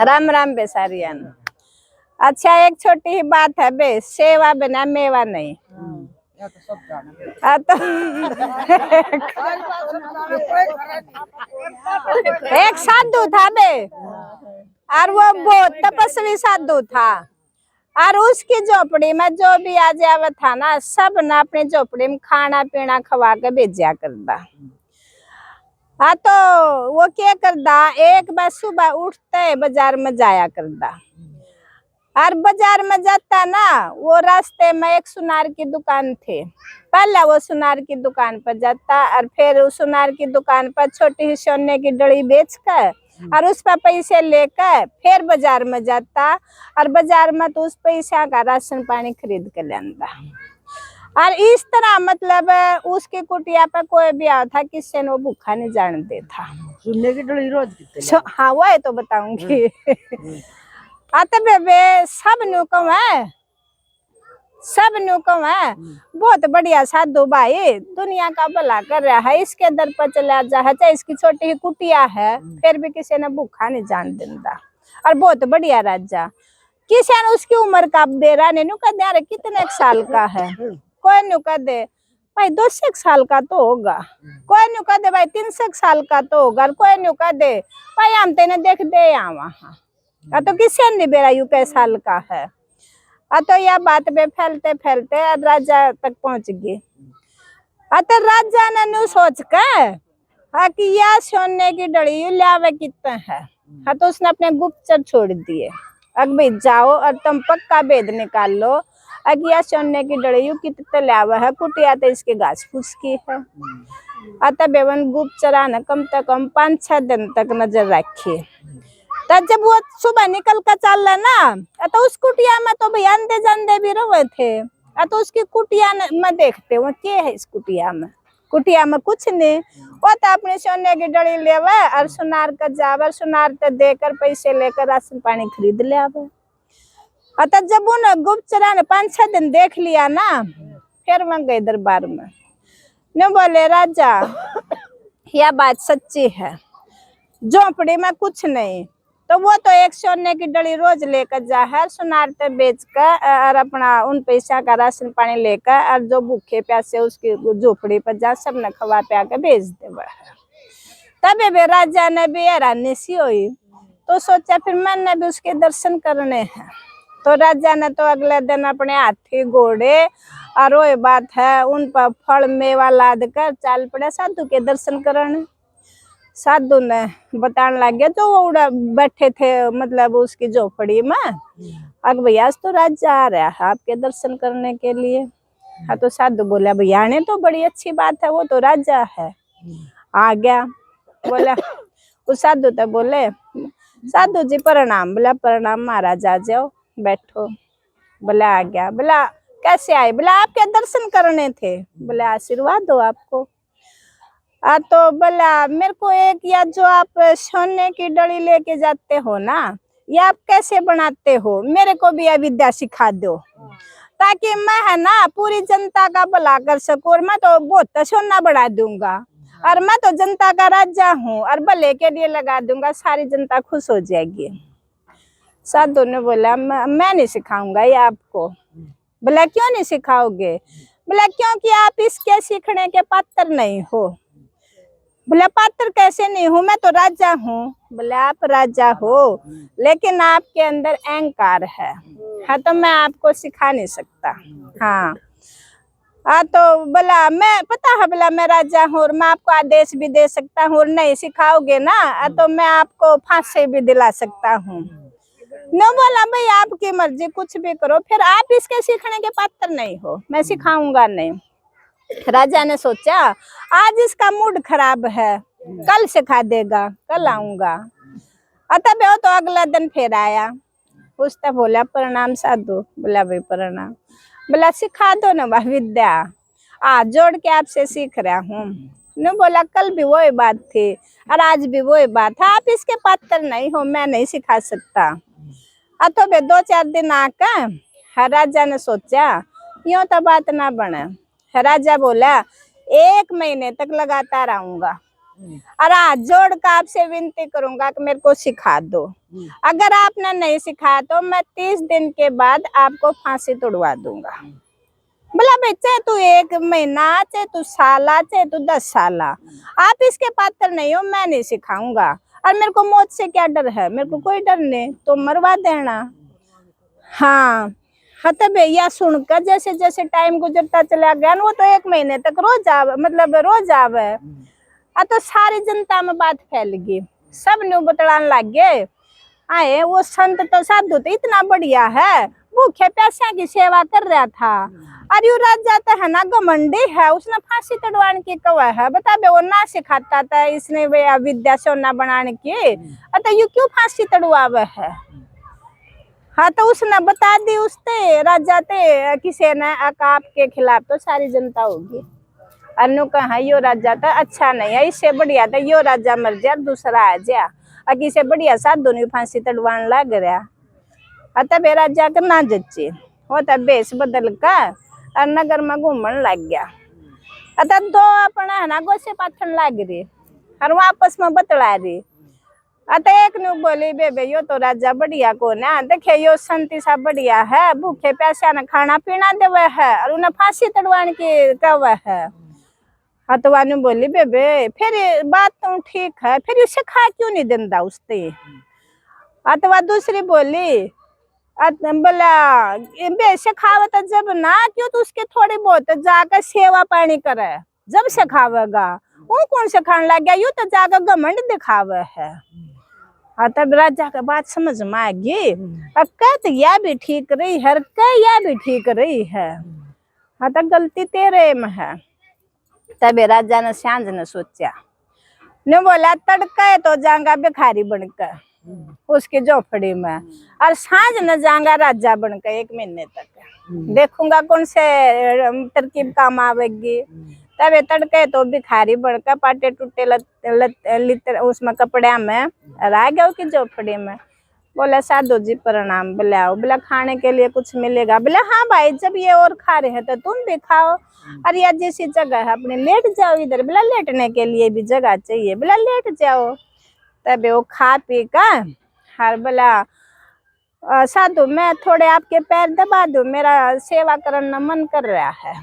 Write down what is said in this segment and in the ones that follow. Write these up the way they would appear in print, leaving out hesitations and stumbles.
राम राम बेसारियन। अच्छा, एक छोटी ही बात है बे, सेवा बिना मेवा नहीं। तो एक साधु था बे, और वो बहुत तपस्वी साधु था। और उसकी झोपड़ी में जो भी आ जावा था ना, सब ने अपनी झोपड़ी में खाना पीना खवा के भेजा करता। हाँ, तो वो क्या करता, एक बार सुबह उठते बाजार में जाया करता। और बाजार में जाता ना, वो रास्ते में एक सुनार की दुकान थी। पहले वो सुनार की दुकान पर जाता, और फिर उस सुनार की दुकान पर छोटी ही सोने की डली बेच कर और उस पर पैसे लेकर फिर बाजार में जाता, और बाजार में तो उस पैसा का राशन पानी खरीद कर लाता। और इस तरह मतलब उसकी कुटिया पर कोई भी आता था, किसी ने वो भूखा नहीं जाने देता। सुनने की डली रोज कितने? हाँ, वो है तो बताऊंगी। आते बेबे सब नुकम है, सब नुकम है। बहुत बढ़िया साधु भाई, दुनिया का भला कर रहा है। इसके दर पर चला जा है, चाहे इसकी छोटी ही कुटिया है, फिर भी किसी ने भूखा नहीं जान देता। और बहुत बढ़िया राजा, किसी ने उसकी उम्र का बेरा ने कह दे कितने साल का है, कोई नु कह दे भाई 200 साल का तो होगा, कोई नु कह दे भाई 300 साल का तो होगा, कोई नु कह दे भाई हम तेने देख दे यहाँ वहाँ। तो किसी ने बेरा यू कै साल का है। तो यह बात पे फैलते फैलते राजा तक पहुंच गई। तो राजा ने नु सोच कर कि यह सोने की डली लावे कितना है। तो उसने अपने गुप्तचर छोड़ दिए, अब भाई जाओ और तुम पक्का भेद निकाल लो, अगिया सोने की डली कितने लावा है, कुटिया तो इसके घास फूस की है। तब बेवन गुप्तचरा ने कम से कम 5-6 दिन तक नजर रखी। तब जब वो सुबह निकल कर चल ना, तो उस कुटिया में तो भाई अंधे जंदे भी रहे थे। तो उसकी कुटिया में देखते वो क्या है, इस कुटिया में कुछ नहीं। वो तो अपने सोने की डली लेवे और सुनार कर जावे, सुनार ते देकर पैसे लेकर राशन पानी खरीद ले आवे। तो जब उन गुप्तचरा ने 5-6 दिन देख लिया ना, फिर वहां गए दरबार में न बोले राजा यह बात सच्ची है, झोपड़ी में कुछ नहीं। तो वो तो एक सोने की डली रोज लेकर जा है, सुनार ते बेच कर और अपना उन पैसा का राशन पानी लेकर, और जो भूखे प्यासे उसकी झोपड़ी पर जा सबने खवा पिया के भेज दे। तब वे राजा ने भी हैरानी सी हुई, तो सोचा फिर मैंने भी उसके दर्शन करने हैं। तो राजा ने तो अगले दिन अपने हाथी घोड़े और वो बात है उन पर फल मेवा लाद कर चाल पड़े साधु के दर्शन करने। साधु ने बताने लगे, तो वो उड़ा बैठे थे मतलब उसकी झोपड़ी में, अब भैया आज तो राजा आ रहा है आपके दर्शन करने के लिए। तो साधु बोला भैया ने तो बड़ी अच्छी बात है, वो तो राजा है, आ गया। बोला उस साधु तो बोले साधु जी प्रणाम। बोला प्रणाम महाराज, आ जाओ बैठो। बोला आ गया। बोला कैसे आए? बोला आपके दर्शन करने थे। बोला आशीर्वाद दो आपको। तो बोला मेरे को एक, या जो आप सोने की डली लेके जाते हो ना, ये आप कैसे बनाते हो, मेरे को भी अविद्या सिखा दो, ताकि मैं है ना पूरी जनता का भला कर सकूं। और मैं तो बहुत सोना बढ़ा दूंगा, और मैं तो जनता का राजा हूँ, और भले के लिए लगा दूंगा, सारी जनता खुश हो जाएगी। साधु ने बोला मैं नहीं सिखाऊंगा ये आपको। बोला क्यों नहीं सिखाओगे? बोला क्योंकि आप इसके सीखने के पात्र नहीं हो। बोला पात्र कैसे नहीं हूँ, मैं तो राजा हूँ। बोला आप राजा हो, लेकिन आपके अंदर अहंकार है। हाँ, तो मैं आपको सिखा नहीं सकता। हाँ तो बोला मैं पता है, बोला मैं राजा हूँ और मैं आपको आदेश भी दे सकता हूँ, और नहीं सिखाओगे ना तो मैं आपको फांसी भी दिला सकता हूँ। न बोला भाई आपकी मर्जी, कुछ भी करो, फिर आप इसके सीखने के पात्र नहीं हो, मैं सिखाऊंगा नहीं। राजा ने सोचा आज इसका मूड खराब है, कल सिखा देगा, कल आऊंगा। तब वो तो अगला दिन फिर आया, उसने बोला प्रणाम साधु। बोला भाई प्रणाम। बोला सिखा दो ना वह विद्या, जोड़ के आपसे सीख रहा हूँ। न बोला कल भी वही बात थी और आज भी वही बात है, आप इसके पात्र नहीं हो, मैं नहीं सिखा सकता। तो वे 2-4 दिन आकर राजा ने सोचा यूं तो बात ना बने। राजा बोला 1 महीने तक लगातार आऊंगा। और हाथ जोड़ कर आपसे विनती करूंगा कि मेरे को सिखा दो। अगर आपने नहीं सिखाया तो मैं 30 दिन के बाद आपको फांसी तोड़वा दूंगा। बोला भाई चाहे तू 1 महीना, चाहे तू साला, चाहे तू 10 साला, आप इसके पात्र नहीं हो, मैं नहीं सिखाऊंगा। और मेरे को मौत से क्या डर है, मेरे को कोई डर नहीं, तो मरवा देना। हाँ हाँ, तो भैया सुनकर जैसे जैसे टाइम गुजरता चला गया ना, वो तो 1 महीने तक रोज आवे, मतलब रोज आवे। तो सारी जनता में बात फैल गई, सब न्यू बतलाने लग गए, आए वो संत तो साधु तो इतना बढ़िया है, भूखे प्यासे की सेवा कर रहा था। अरे राजा तो है ना घमंडी है, उसने फांसी तड़वाने की कवा है, बता बे वो ना सिखाता था इसने विद्या सोना बनाने की, तो यू क्यों फांसी तड़वावे है। हाँ तो उसने बता दी, उसते राजा ते किसी ने आपके खिलाफ तो सारी जनता होगी। अनु कहा यो राजा तो अच्छा नहीं है, इससे बढ़िया था यो राजा मर जाए दूसरा आ जाए, और किसी बढ़िया साधु ने फांसी तड़वाने लग रहा। तब राजा का ना जच्चे वो तब बेस बदल कर और नगर में घूमने लग गया। तब दो अपना है ना गोसे पाथन लग रही और वो आपस में बतला रही। एक ने बोली बेबे यो तो राजा बढ़िया को ना देखे, यो संती सा बढ़िया है, भूखे प्यासा ने खाना पीना देवे है और उन्हें फांसी तड़वाने की कवे है। तो वाने बोली बेबे फिर बात तो ठीक है, फिर उसे खा क्यों नहीं देता उसते। तो दूसरी बोली बोला बे सिखावत जब ना क्यों, तो उसके थोड़ी बहुत जाकर सेवा पानी करे, जब सिखावेगा वो कौन से खाने लग गया, यू तो जाकर घमंड दिखावे है। तब राजा का बात समझ में आ गई, तो यह भी ठीक रही है, यह भी ठीक रही है। तो गलती तेरे में है। तब राजा ने सांझ ने सोचा, ने बोला तड़का तो जाऊंगा भिखारी बनकर उसकी झोपड़ी में, और सांझ न जाऊंगा राजा बनकर 1 महीने तक, देखूंगा कौन से तरकीब काम आवेगी। तब तड़के तो भिखारी बनकर पाटे टूटे उसमें कपड़े में रह गया उसकी झोपड़ी में। बोला साधु जी प्रणाम। बुलाओ, बोला खाने के लिए कुछ मिलेगा। बोला हाँ भाई, जब ये और खा रहे हैं तो तुम भी खाओ, अरे यार जैसी जगह है अपने लेट जाओ इधर। बोला लेटने के लिए भी जगह चाहिए। बोला लेट जाओ। तब वो खा पी कर हर बोला साधु मैं थोड़े आपके पैर दबा दूं, मेरा सेवा करना मन कर रहा है।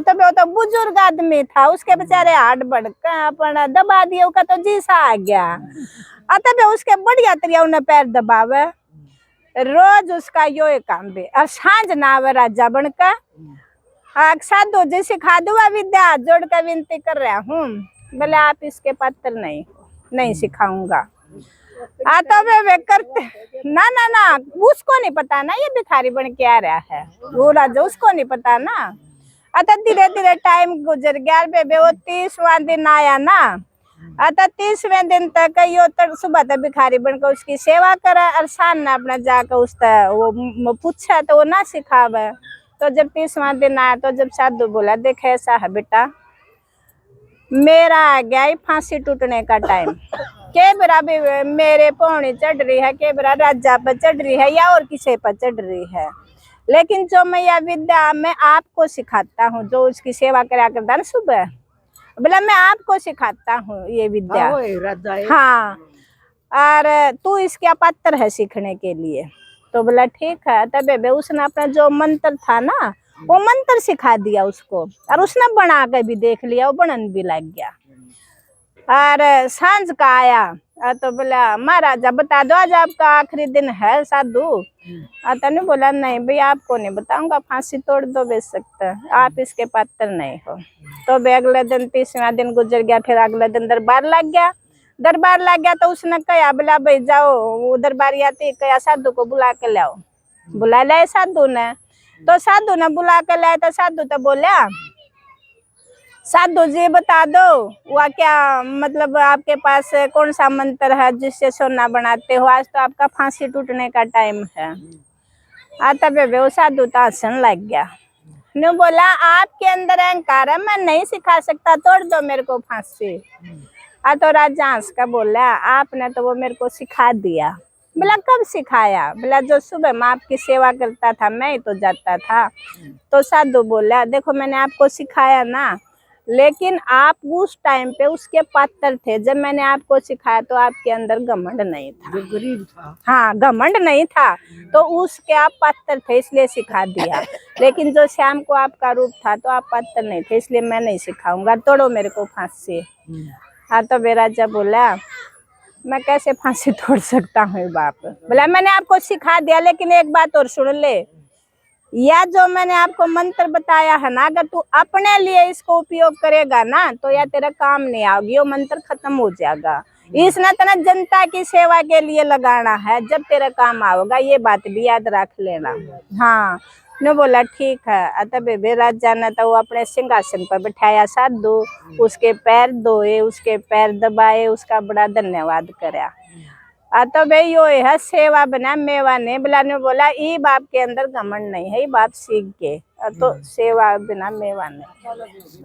तब वो तो बुजुर्ग आदमी था, उसके बेचारे हाथ बढ़कर अपना दबा दिया, उसका तो जी सा आ गया। तब उसके बढ़िया तरिया उन्हें पैर दबावे, रोज उसका यो काम भी, और सांझ ना आवे राजा बनकर साधु जी सिखा दूंगा विद्या, जोड़ कर विनती कर रहा हूँ। बोले आप इसके पात्र नहीं हो, नहीं सिखाऊंगा। तो वे करते ना ना ना, उसको नहीं पता ना ये भिखारी बन के आ रहा है, वो राजा उसको नहीं पता ना। धीरे धीरे टाइम गुजर गया, बेबे वो 30वां दिन आया ना। 30वें दिन तक यो सुबह तक भिखारी बनकर उसकी सेवा करा, और शान ने अपना जाकर उसका वो पूछा तो वो ना सिखावे। तो जब 30वां दिन आया तो जब साधु बोला देख ऐसा है बेटा, मेरा आ गया ही फांसी टूटने का टाइम, के बरा भी मेरे पौनी चढ़ रही है, के बरा राजा पर चढ़ रही है या और किसी पर चढ़ रही है, लेकिन जो मैं यह विद्या मैं आपको सिखाता हूँ, जो उसकी सेवा करा करता है ना सुबह, बोला मैं आपको सिखाता हूँ ये विद्या। हाँ, और तू इसका पात्र है सीखने के लिए। तो बोला ठीक है। तब उसने अपना जो मंत्र था ना वो मंत्र सिखा दिया उसको, और उसने बना के भी देख लिया, वो बनन भी लग गया। और सांझ का आया तो बोला महाराजा बता दो आज आपका आखिरी दिन है साधु। तने बोला नहीं भाई आपको नहीं बताऊंगा, फांसी तोड़ दो बेशक, आप इसके पात्र नहीं हो। तो अगले दिन 30वां दिन गुजर गया, फिर अगले दिन दरबार लग गया। दरबार लग गया तो उसने कहा बोला भाई जाओ वो दरबारी आती कहा साधु को बुला के लाओ। बुला लाए साधु ने, तो साधु ने बुला के लाया तो साधु तो बोला साधु जी बता दो वह क्या मतलब आपके पास कौन सा मंत्र है जिससे सोना बनाते हो, आज तो आपका फांसी टूटने का टाइम है। तब वो साधु तो हंसने लग गया, ने बोला आपके अंदर अहंकार है, मैं नहीं सिखा सकता, तोड़ दो मेरे को फांसी। तो राजा हंस का बोला आपने तो वो मेरे को सिखा दिया। बोला कब सिखाया? बोला जो सुबह मैं आपकी सेवा करता था मैं ही तो जाता था। तो साधु बोला देखो मैंने आपको सिखाया ना, लेकिन आप उस टाइम पे उसके पात्र थे। जब मैंने आपको सिखाया तो आपके अंदर घमंड नहीं था। जो गरीब था। हाँ, घमंड नहीं था, तो उसके आप पात्र थे इसलिए सिखा दिया। लेकिन जो श्याम को आपका रूप था तो आप पात्र नहीं थे, इसलिए मैं नहीं सिखाऊंगा, तोड़ो मेरे को फांसी। हाँ, तो बेराजा बोला मैं कैसे फांसी तोड़ सकता हूँ बाप। बोला मैंने आपको सिखा दिया, लेकिन एक बात और सुन ले, या जो मैंने आपको मंत्र बताया है ना, अगर तू अपने लिए इसको उपयोग करेगा ना तो या तेरा काम नहीं आओगी, वो मंत्र खत्म हो जाएगा। इसने तना जनता की सेवा के लिए लगाना है, जब तेरा काम आओगा, ये बात भी याद रख लेना। हाँ, ने बोला ठीक है। तब बेबे राजा ने तो वो अपने सिंहासन पर बिठाया साधु, उसके पैर धोए, उसके पैर दबाए, उसका बड़ा धन्यवाद करा। तो भाई यो है सेवा बना मेवा ने बोला। ने बोला ई बाप के अंदर घमंड नहीं है, ई बाप सीख के, तो सेवा बिना मेवा नहीं।